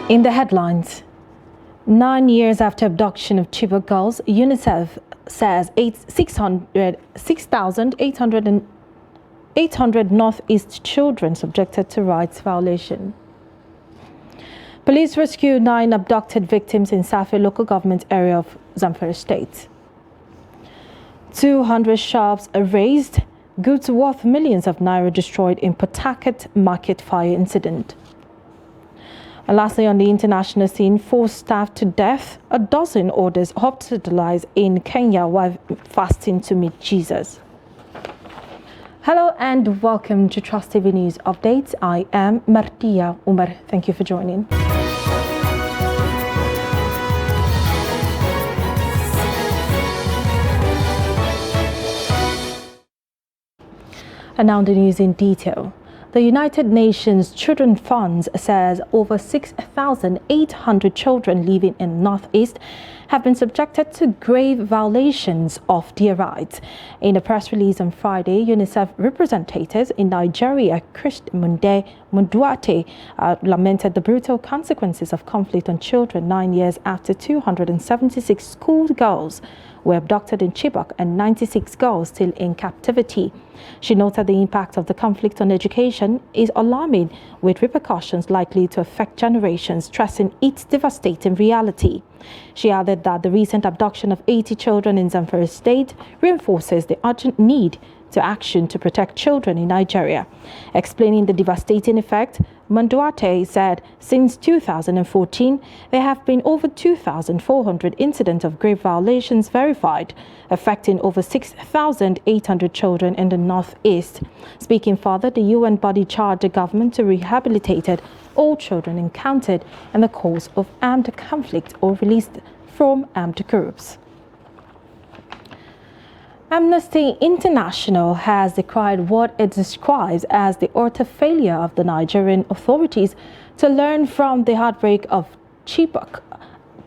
In the headlines, 9 years after abduction of Chibok girls, UNICEF says 6,800 Northeast children subjected to rights violation. Police rescued 9 abducted victims in Safi local government area of Zamfara state. 200 shops razed, goods worth millions of naira destroyed in Pawtucket market fire incident. And lastly, on the international scene, 4 staff to death, a dozen others hospitalized in Kenya while fasting to meet Jesus. Hello and welcome to Trust TV News Updates. I am Martia Umar. Thank you for joining. And now the news in detail. The United Nations Children Fund says over 6,800 children living in Northeast have been subjected to grave violations of their rights. In a press release on Friday, UNICEF representatives in Nigeria, Munduate, lamented the brutal consequences of conflict on children 9 years after 276 schoolgirls were abducted in Chibok and 96 girls still in captivity. She noted the impact of the conflict on education is alarming, with repercussions likely to affect generations, stressing its devastating reality. She added that the recent abduction of 80 children in Zamfara state reinforces the urgent need to action to protect children in Nigeria. Explaining the devastating effect, Manduate said since 2014, there have been over 2,400 incidents of grave violations verified, affecting over 6,800 children in the Northeast. Speaking further, the UN body charged the government to rehabilitate all children encountered in the course of armed conflict or released from armed groups. Amnesty International has decried what it describes as the utter failure of the Nigerian authorities to learn from the heartbreak of Chibok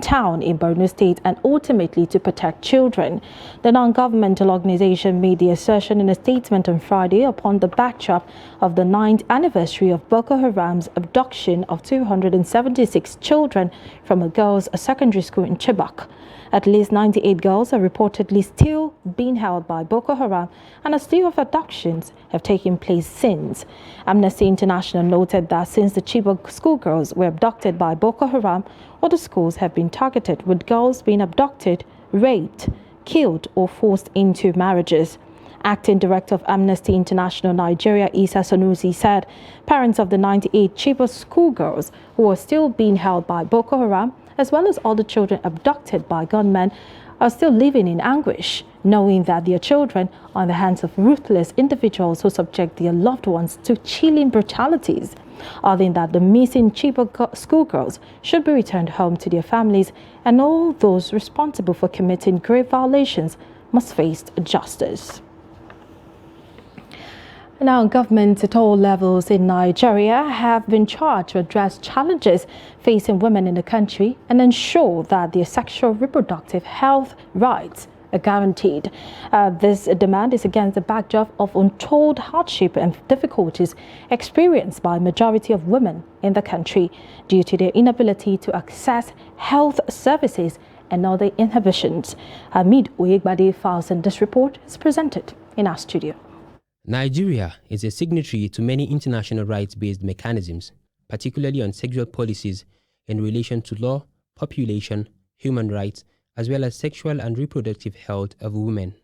town in Borno State and ultimately to protect children. The non-governmental organization made the assertion in a statement on Friday upon the backdrop of the 9th anniversary of Boko Haram's abduction of 276 children from a girls' secondary school in Chibok. At least 98 girls are reportedly still being held by Boko Haram, and a slew of abductions have taken place since. Amnesty International noted that since the Chibok schoolgirls were abducted by Boko Haram, other schools have been targeted, with girls being abducted, raped, killed, or forced into marriages. Acting Director of Amnesty International Nigeria, Isa Sanusi, said parents of the 98 Chibok schoolgirls who are still being held by Boko Haram, as well as all the children abducted by gunmen, are still living in anguish, knowing that their children are in the hands of ruthless individuals who subject their loved ones to chilling brutalities. Adding that the missing Chibok schoolgirls should be returned home to their families, and all those responsible for committing grave violations must face justice. Now, governments at all levels in Nigeria have been charged to address challenges facing women in the country and ensure that their sexual reproductive health rights are guaranteed. This demand is against the backdrop of untold hardship and difficulties experienced by a majority of women in the country due to their inability to access health services and other inhibitions. Hamid Oyegbade files, and this report is presented in our studio. Nigeria is a signatory to many international rights-based mechanisms, particularly on sexual policies in relation to law, population, human rights, as well as sexual and reproductive health of women.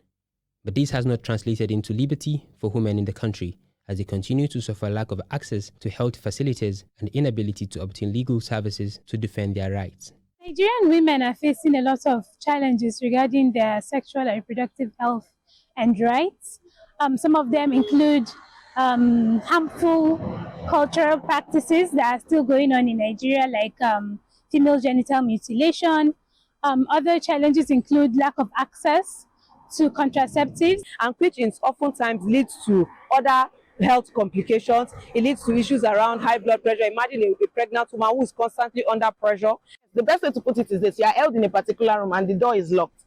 But this has not translated into liberty for women in the country, as they continue to suffer lack of access to health facilities and inability to obtain legal services to defend their rights. Nigerian women are facing a lot of challenges regarding their sexual and reproductive health and rights. Some of them include harmful cultural practices that are still going on in Nigeria, like female genital mutilation. Other challenges include lack of access to contraceptives, and which oftentimes leads to other health complications. It leads to issues around high blood pressure. Imagine a pregnant woman who is constantly under pressure. The best way to put it is this: you are held in a particular room and the door is locked.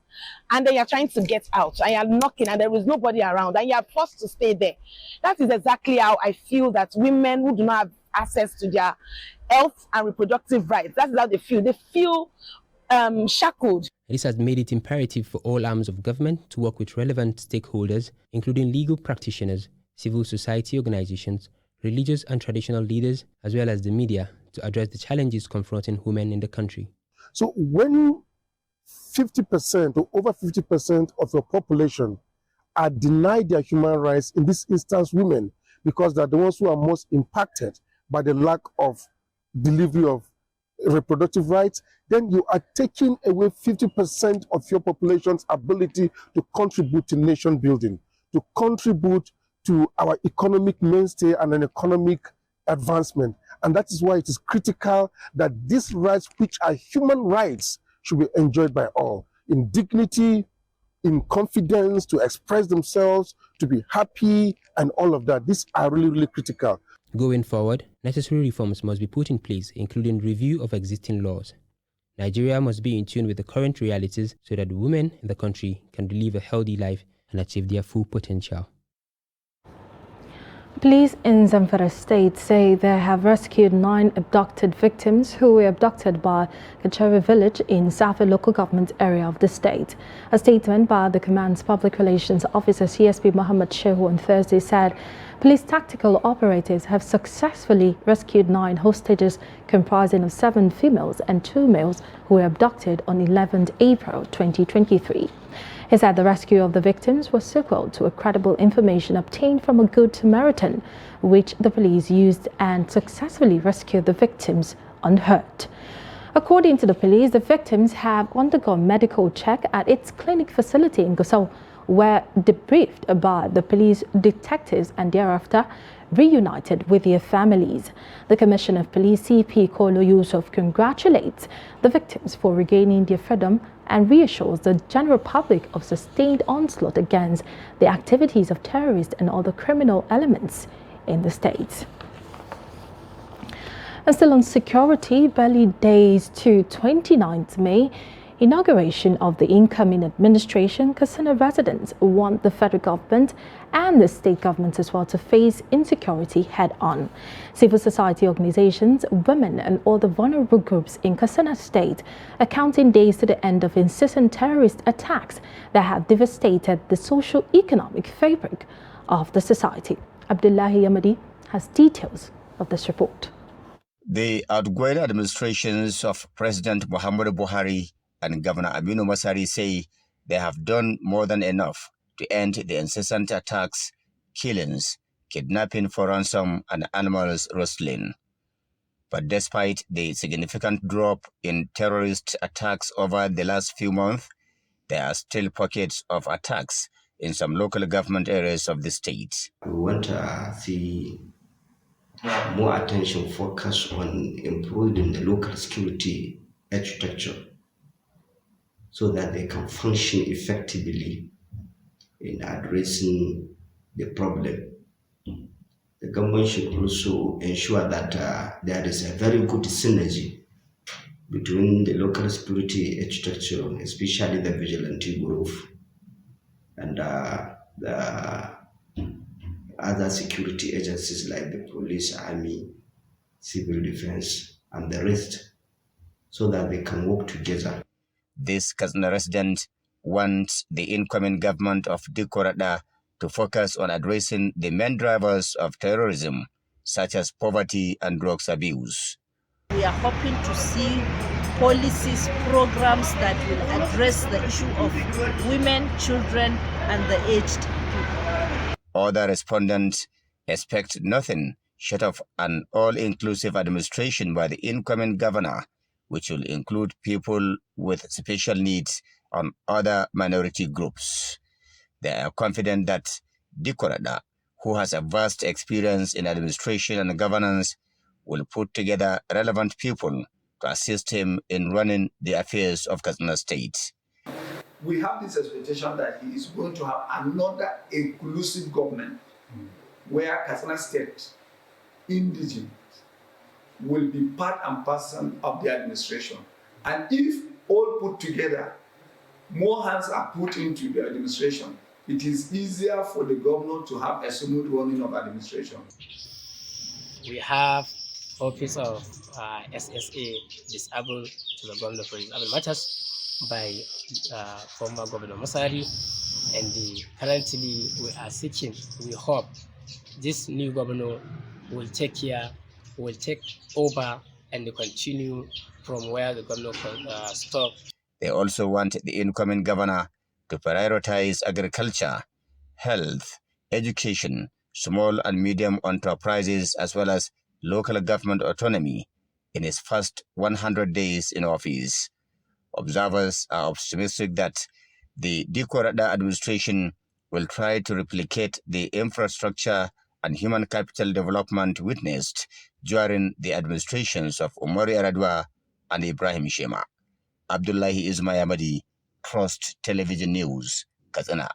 and then you're trying to get out, and you're knocking, and there is nobody around, and you're forced to stay there. That is exactly how I feel that women who do not have access to their health and reproductive rights, that is how they feel. They feel shackled. This has made it imperative for all arms of government to work with relevant stakeholders, including legal practitioners, civil society organizations, religious and traditional leaders, as well as the media, to address the challenges confronting women in the country. So when 50% or over 50% of your population are denied their human rights, in this instance women, because they're the ones who are most impacted by the lack of delivery of reproductive rights, then you are taking away 50% of your population's ability to contribute to nation building, to contribute to our economic mainstay and an economic advancement. And that is why it is critical that these rights, which are human rights, should be enjoyed by all, in dignity, in confidence, to express themselves, to be happy, and all of that. These are really, really critical. Going forward, necessary reforms must be put in place, including review of existing laws. Nigeria must be in tune with the current realities so that women in the country can live a healthy life and achieve their full potential. Police in Zamfara State say they have rescued 9 abducted victims who were abducted by Kachari village in Safi local government area of the state. A statement by the command's public relations officer CSP Muhammad Shehu on Thursday said police tactical operatives have successfully rescued 9 hostages comprising of 7 females and 2 males who were abducted on 11th April 2023. He said the rescue of the victims was sequel to a credible information obtained from a Good Samaritan, which the police used and successfully rescued the victims unhurt. According to the police, the victims have undergone medical check at its clinic facility in Gusau, where debriefed by the police detectives and thereafter reunited with their families. The Commissioner of Police CP Kolo Yusuf congratulates the victims for regaining their freedom and reassures the general public of sustained onslaught against the activities of terrorists and other criminal elements in the state. And still on security, barely days to 29th May, inauguration of the incoming administration, Katsina residents want the federal government and the state governments as well to face insecurity head-on. Civil society organizations, women and other vulnerable groups in Katsina State are counting days to the end of incessant terrorist attacks that have devastated the socio-economic fabric of the society. Abdullahi Yamadi has details of this report. The outgoing administrations of President Muhammadu Buhari and Governor Aminu Masari say they have done more than enough to end the incessant attacks, killings, kidnapping for ransom, and animals rustling. But despite the significant drop in terrorist attacks over the last few months, there are still pockets of attacks in some local government areas of the state. We want to see more attention focused on improving the local security architecture so that they can function effectively in addressing the problem. The government should also ensure that there is a very good synergy between the local security architecture, especially the vigilante group, and the other security agencies like the police, army, civil defense, and the rest, so that they can work together. This Katsina resident wants the incoming government of Dikorada to focus on addressing the main drivers of terrorism, such as poverty and drugs abuse. We are hoping to see policies, programs that will address the issue of women, children, and the aged people. Other respondents expect nothing short of an all-inclusive administration by the incoming governor, which will include people with special needs and other minority groups. They are confident that Dikorada, who has a vast experience in administration and governance, will put together relevant people to assist him in running the affairs of Katsina State. We have this expectation that he is going to have another inclusive government where Katsina State indigenous will be part and parcel of the administration. And if all put together, more hands are put into the administration, it is easier for the governor to have a smooth running of administration. We have Office of SSA disabled to the Governor for Disabled Matters by former Governor Masari, and currently we are seeking, we hope this new governor will take over and continue from where the governor stopped. They also want the incoming governor to prioritize agriculture, health, education, small and medium enterprises, as well as local government autonomy in his first 100 days in office. Observers are optimistic that the Dikko administration will try to replicate the infrastructure and human capital development witnessed during the administrations of Umaru Yar'Adua and Ibrahim Shema. Abdullahi Ismayamadi, Trust Television News, Katsina.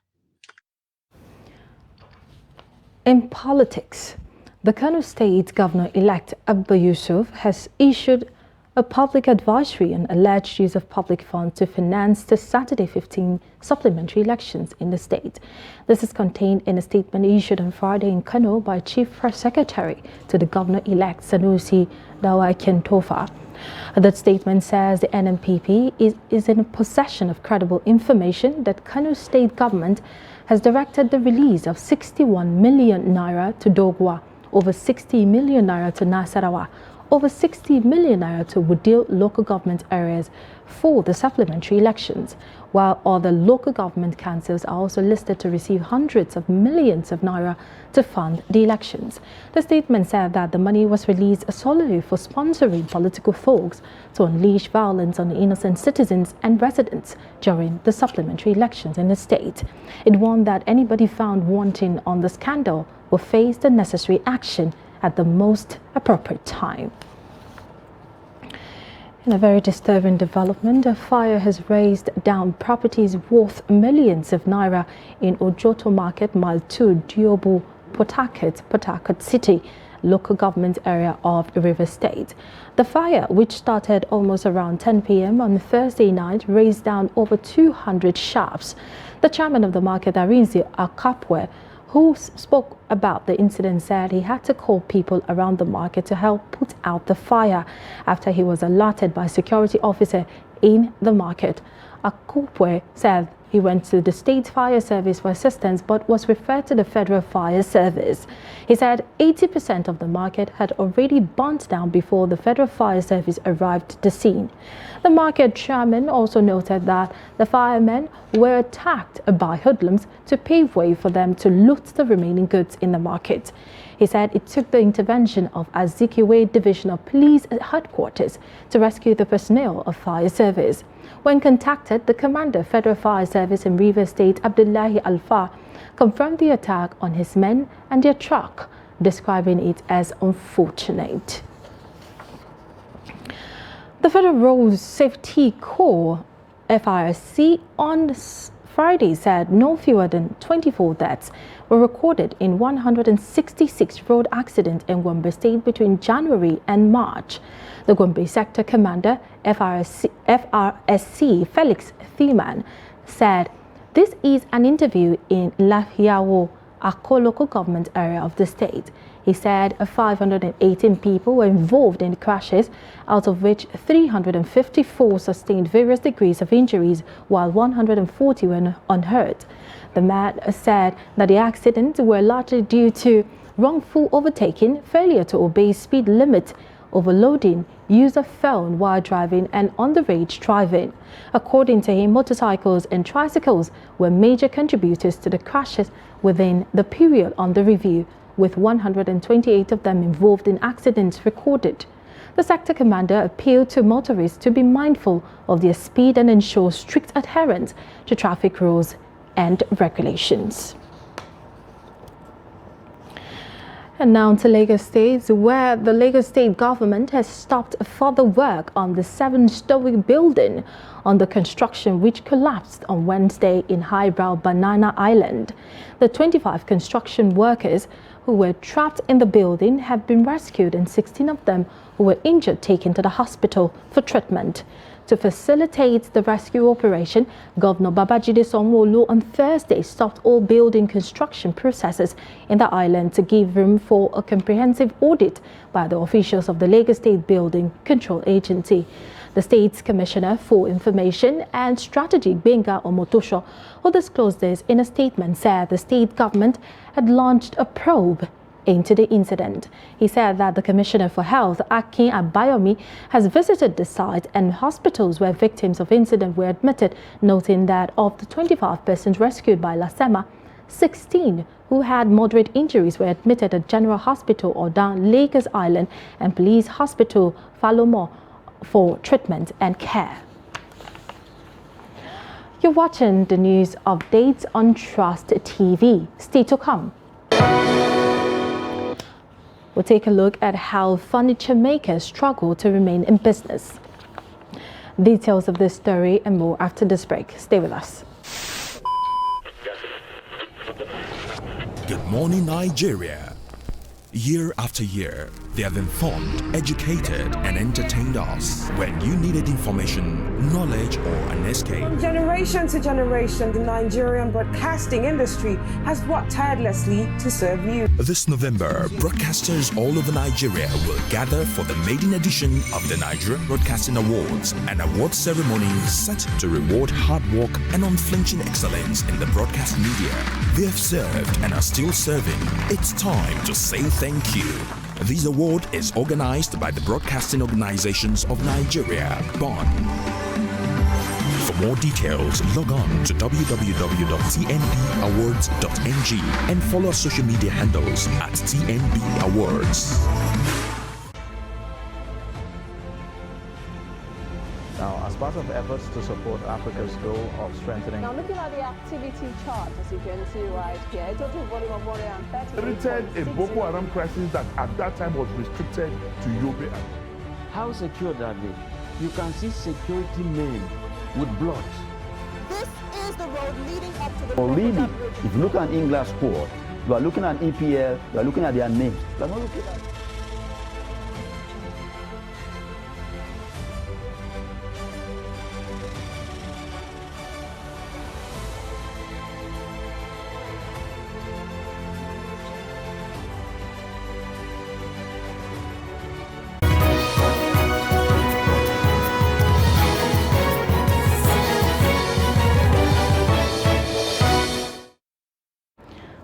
In politics, the Kano State Governor-elect Abba Yusuf has issued a public advisory on alleged use of public funds to finance the Saturday 15 supplementary elections in the state. This is contained in a statement issued on Friday in Kano by Chief Press Secretary to the Governor-elect Sanusi Dawai Kentofa. The statement says the NNPP is in possession of credible information that Kano State Government has directed the release of 61 million naira to Dogwa, over 60 million naira to Nasarawa, over 60 million naira to Wudil local government areas for the supplementary elections, while other local government councils are also listed to receive hundreds of millions of naira to fund the elections. The statement said that the money was released solely for sponsoring political thugs to unleash violence on innocent citizens and residents during the supplementary elections in the state. It warned that anybody found wanting on the scandal will face the necessary action at the most appropriate time. In a very disturbing development, a fire has razed down properties worth millions of naira in Ojota Market, Mile 2, Diobu, Port Harcourt City, local government area of River State. The fire, which started almost around 10 p.m. on Thursday night, razed down over 200 shops. The chairman of the market, Arinzi Akapwe, who spoke about the incident, said he had to call people around the market to help put out the fire after he was alerted by a security officer in the market. Akupwe said he went to the state fire service for assistance but was referred to the federal fire service. He said 80% of the market had already burnt down before the federal fire service arrived at the scene. The market chairman also noted that the firemen were attacked by hoodlums to pave way for them to loot the remaining goods in the market. He said it took the intervention of Azikiwe Divisional Police Headquarters to rescue the personnel of fire service. When contacted, the commander of Federal Fire Service in Rivers State, Abdullahi Alfa, confirmed the attack on his men and their truck, describing it as unfortunate. The Federal Road Safety Corps, FRSC, on Friday said no fewer than 24 deaths were recorded in 166 road accidents in Gombe State between January and March. The Gombe Sector Commander, FRSC Felix Thiemann, said this is an interview in Lahiawo, Akko local government area of the state. He said 518 people were involved in the crashes, out of which 354 sustained various degrees of injuries, while 140 were unhurt. The man said that the accidents were largely due to wrongful overtaking, failure to obey speed limit, overloading, use of phone while driving, and underage driving. According to him, motorcycles and tricycles were major contributors to the crashes within the period under review, with 128 of them involved in accidents recorded. The sector commander appealed to motorists to be mindful of their speed and ensure strict adherence to traffic rules and regulations. And now to Lagos State, where the Lagos State government has stopped further work on the 7-story building under construction which collapsed on Wednesday in highbrow Banana Island. The 25 construction workers who were trapped in the building have been rescued and 16 of them who were injured taken to the hospital for treatment. To facilitate the rescue operation, Governor Babajide Sanwo-Olu on Thursday stopped all building construction processes in the island to give room for a comprehensive audit by the officials of the Lagos State Building Control Agency. The State's Commissioner for Information and Strategy, Gbenga Omotosho, who disclosed this in a statement, said the state government had launched a probe into the incident. He said that the Commissioner for Health, Akin Abayomi, has visited the site and hospitals where victims of incident were admitted, noting that of the 25 persons rescued by LASEMA, 16 who had moderate injuries were admitted at General Hospital Odan, Lagos Island, and Police Hospital Falomo for treatment and care. You're watching the news updates on Trust TV. Stay to come. We'll take a look at how furniture makers struggle to remain in business. Details of this story and more after this break. Stay with us. Good morning, Nigeria. Year after year, they have informed, educated, and entertained us. When you needed information, knowledge, or an escape. From generation to generation, the Nigerian broadcasting industry has worked tirelessly to serve you. This November, broadcasters all over Nigeria will gather for the maiden edition of the Nigerian Broadcasting Awards, an award ceremony set to reward hard work and unflinching excellence in the broadcast media. They have served and are still serving. It's time to say thank you. This award is organized by the Broadcasting Organizations of Nigeria, Bonn. For more details, log on to www.tnbawards.ng and follow our social media handles at TNB Awards. Now, as part of efforts to support Africa's goal of strengthening... Now, looking at the activity chart, as you can see right here, a total volume of 130... a Boko Haram crisis that at that time was restricted to Yobe. How secure are they? You can see security men with blood. This is the road leading up to the... Really, if you look at English squad, you are looking at EPL, you are looking at their names. You are not looking at...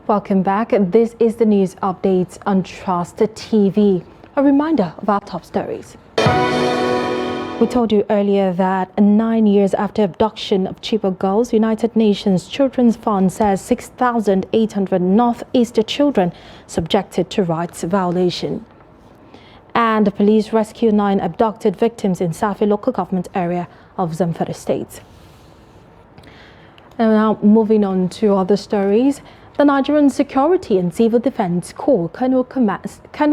Welcome back. This is the news updates on Trust TV. A reminder of our top stories. We told you earlier that 9 years after abduction of Chibok girls, United Nations Children's Fund says 6,800 Northeast children subjected to rights violation. And the police rescue 9 abducted victims in Safi local government area of Zamfara State. And now moving on to other stories. The Nigerian Security and Civil Defense Corps, Kano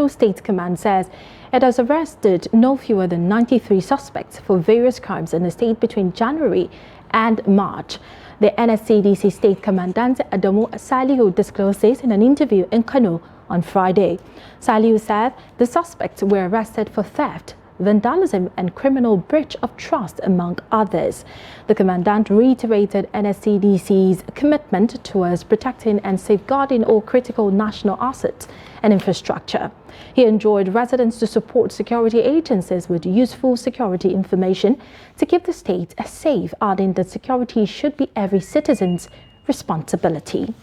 State Command, says it has arrested no fewer than 93 suspects for various crimes in the state between January and March. The NSCDC State Commandant Adamu Salihu disclosed this in an interview in Kano on Friday. Salihu said the suspects were arrested for theft, vandalism and criminal breach of trust, among others. The commandant reiterated NSCDC's commitment towards protecting and safeguarding all critical national assets and infrastructure. He enjoined residents to support security agencies with useful security information to keep the state safe, adding that security should be every citizen's responsibility.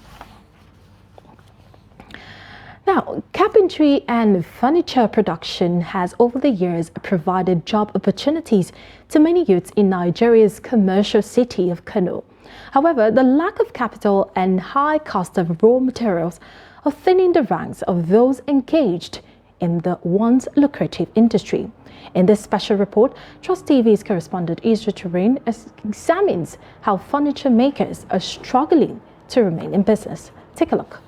Now, carpentry and furniture production has over the years provided job opportunities to many youths in Nigeria's commercial city of Kano. However, the lack of capital and high cost of raw materials are thinning the ranks of those engaged in the once lucrative industry. In this special report, Trust TV's correspondent Isra Turin examines how furniture makers are struggling to remain in business. Take a look.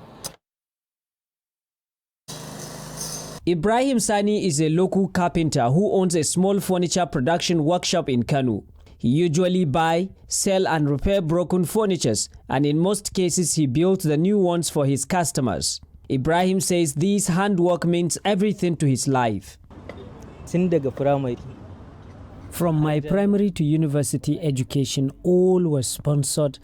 Ibrahim Sani is a local carpenter who owns a small furniture production workshop in Kano. He usually buy, sell and repair broken furnitures, and in most cases he builds the new ones for his customers. Ibrahim says this handwork means everything to his life. From my primary to university education, all was sponsored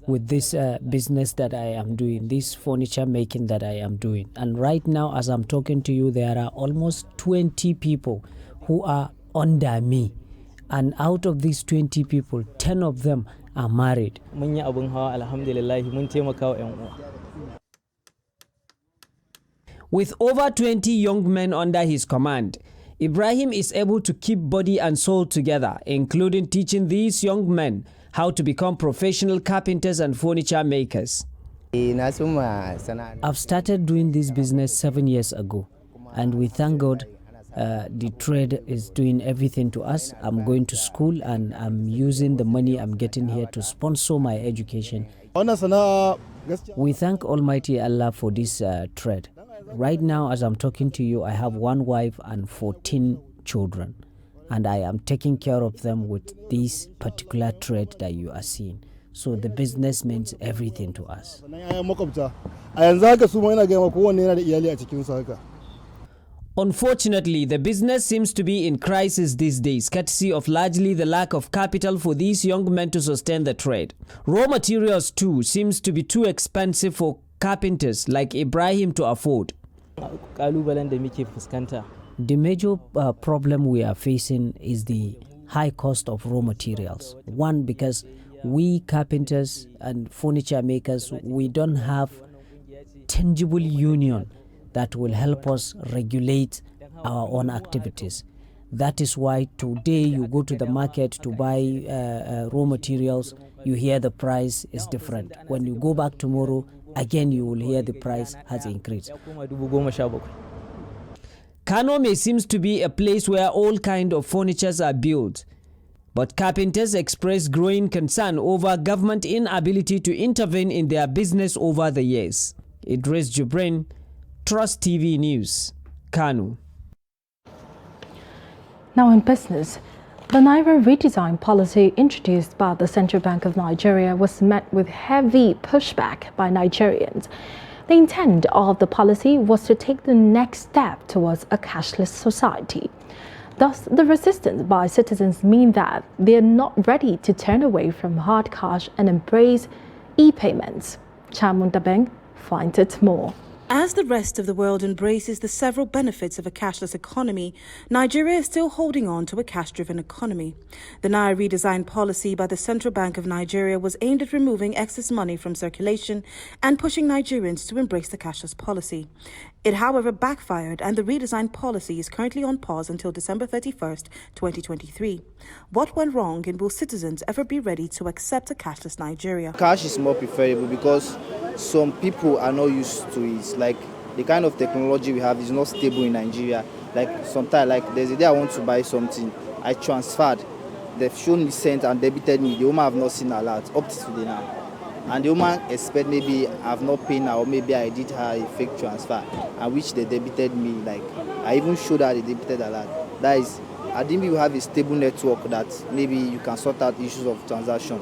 with this business that I am doing, this furniture making that I am doing. And right now, as I'm talking to you, there are almost 20 people who are under me. And out of these 20 people, 10 of them are married. With over 20 young men under his command, Ibrahim is able to keep body and soul together, including teaching these young men how to become professional carpenters and furniture makers. I've started doing this business 7 years ago, and we thank God the trade is doing everything to us. I'm going to school and I'm using the money I'm getting here to sponsor my education. We thank Almighty Allah for this trade. Right now, as I'm talking to you, I have one wife and 14 children, and I am taking care of them with this particular trade that you are seeing. So the business means everything to us. Unfortunately, the business seems to be in crisis these days, courtesy of largely the lack of capital for these young men to sustain the trade. Raw materials too seems to be too expensive for carpenters like Ibrahim to afford. The major problem we are facing is the high cost of raw materials. One, because we carpenters and furniture makers, we don't have tangible union that will help us regulate our own activities. That is why today you go to the market to buy raw materials, you hear the price is different. When you go back tomorrow, again you will hear the price has increased. Kano may seems to be a place where all kinds of furnitures are built, but carpenters express growing concern over government inability to intervene in their business over the years. Idris Jubrin, Trust TV News, Kano. Now in business, the Naira redesign policy introduced by the Central Bank of Nigeria was met with heavy pushback by Nigerians. The intent of the policy was to take the next step towards a cashless society. Thus, the resistance by citizens mean that they are not ready to turn away from hard cash and embrace e-payments. Chamundabeng finds it more. As the rest of the world embraces the several benefits of a cashless economy, Nigeria is still holding on to a cash-driven economy. The Naira redesign policy by the Central Bank of Nigeria was aimed at removing excess money from circulation and pushing Nigerians to embrace the cashless policy. It, however, backfired, and the redesigned policy is currently on pause until December 31st, 2023. What went wrong, and will citizens ever be ready to accept a cashless Nigeria? Cash is more preferable because some people are not used to it. Like the kind of technology we have is not stable in Nigeria. Like sometimes, like there's a day I want to buy something, I transferred. They've shown me sent and debited me. The woman have not seen a lot up to today now. And the woman expect maybe I've not paid her, or maybe I did her a fake transfer, and which they debited me. Like I even showed her they debited a lot. That is, I think we have a stable network that maybe you can sort out issues of transaction.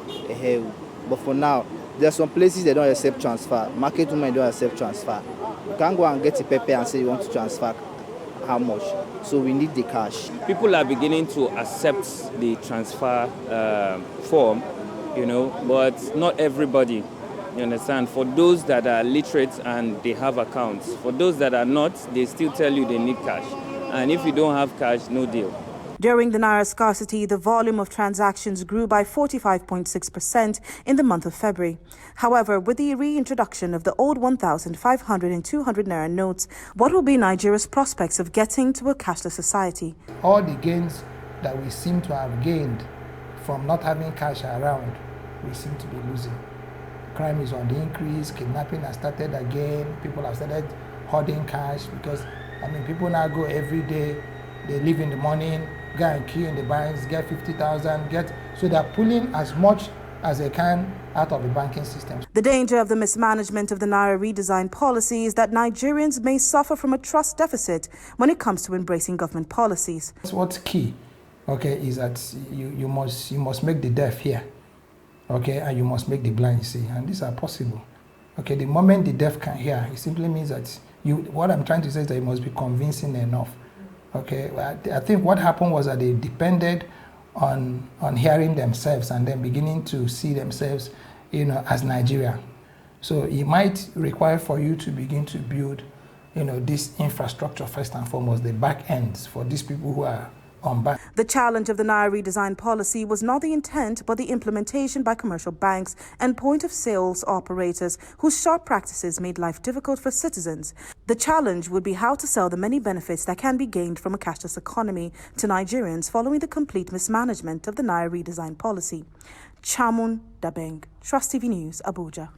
But for now, there are some places they don't accept transfer. Market women don't accept transfer. You can't go and get a paper and say you want to transfer how much. So we need the cash. People are beginning to accept the transfer form, you know, but not everybody, you understand. For those that are literate and they have accounts, for those that are not, they still tell you they need cash. And if you don't have cash, no deal. During the Naira scarcity, the volume of transactions grew by 45.6% in the month of February. However, with the reintroduction of the old 1,500 and 200 Naira notes, what will be Nigeria's prospects of getting to a cashless society? All the gains that we seem to have gained from not having cash around, we seem to be losing. Crime is on the increase, kidnapping has started again, people have started hoarding cash because, people now go every day, they leave in the morning, go and queue in the banks, get 50,000, so they're pulling as much as they can out of the banking system. The danger of the mismanagement of the Naira redesign policy is that Nigerians may suffer from a trust deficit when it comes to embracing government policies. What's key, is that you must make the deaf hear, and you must make the blind see, and these are possible. The moment the deaf can hear, it simply means that what I'm trying to say is that it must be convincing enough. I think what happened was that they depended on hearing themselves and then beginning to see themselves, as Nigeria. So it might require for you to begin to build, this infrastructure first and foremost, the back ends for these people who are on back. The challenge of the Naira redesign policy was not the intent, but the implementation by commercial banks and point-of-sales operators whose sharp practices made life difficult for citizens. The challenge would be how to sell the many benefits that can be gained from a cashless economy to Nigerians following the complete mismanagement of the Naira redesign policy. Chamun Dabeng, Trust TV News, Abuja.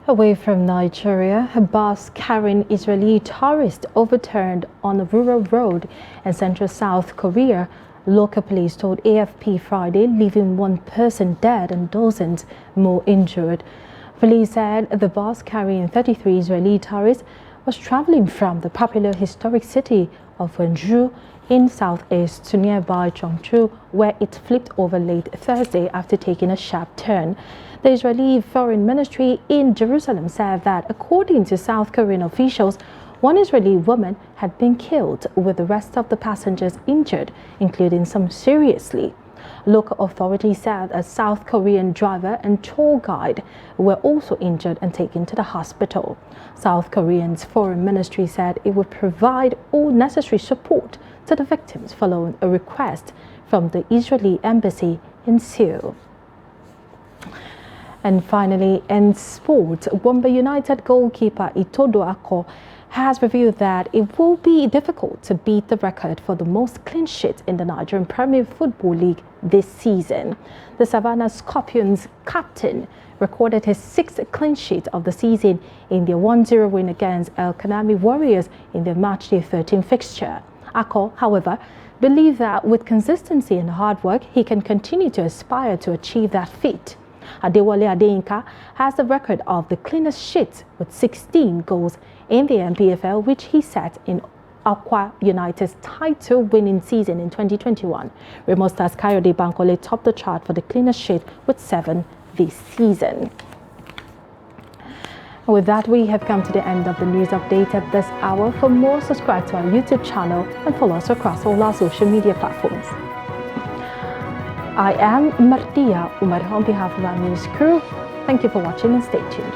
Away from Nigeria, a bus carrying Israeli tourists overturned on a rural road in central South Korea. Local police told AFP Friday, leaving one person dead and dozens more injured. Police said the bus carrying 33 Israeli tourists was traveling from the popular historic city of Wonju in southeast to nearby Cheongju, where it flipped over late Thursday after taking a sharp turn. The Israeli Foreign Ministry in Jerusalem said that, according to South Korean officials, one Israeli woman had been killed, with the rest of the passengers injured, including some seriously. Local authorities said a South Korean driver and tour guide were also injured and taken to the hospital. South Korea's Foreign Ministry said it would provide all necessary support to the victims following a request from the Israeli embassy in Seoul. And finally, in sport, Gombe United goalkeeper Ojota has revealed that it will be difficult to beat the record for the most clean sheets in the Nigerian Premier Football League this season. The Savannah Scorpions captain recorded his 6th clean sheet of the season in their 1-0 win against El Kanami Warriors in their matchday 13 fixture. Ako, however, believes that with consistency and hard work, he can continue to aspire to achieve that feat. Adewale Adeyinka has the record of the cleanest sheet with 16 goals in the NPFL, which he set in Akwa United's title-winning season in 2021. Remo Stars Kayode Bankole topped the chart for the cleanest sheet with 7 this season. With that, we have come to the end of the news update at this hour. For more, subscribe to our YouTube channel and follow us across all our social media platforms. I am Martia Umar on behalf of our news crew. Thank you for watching and stay tuned.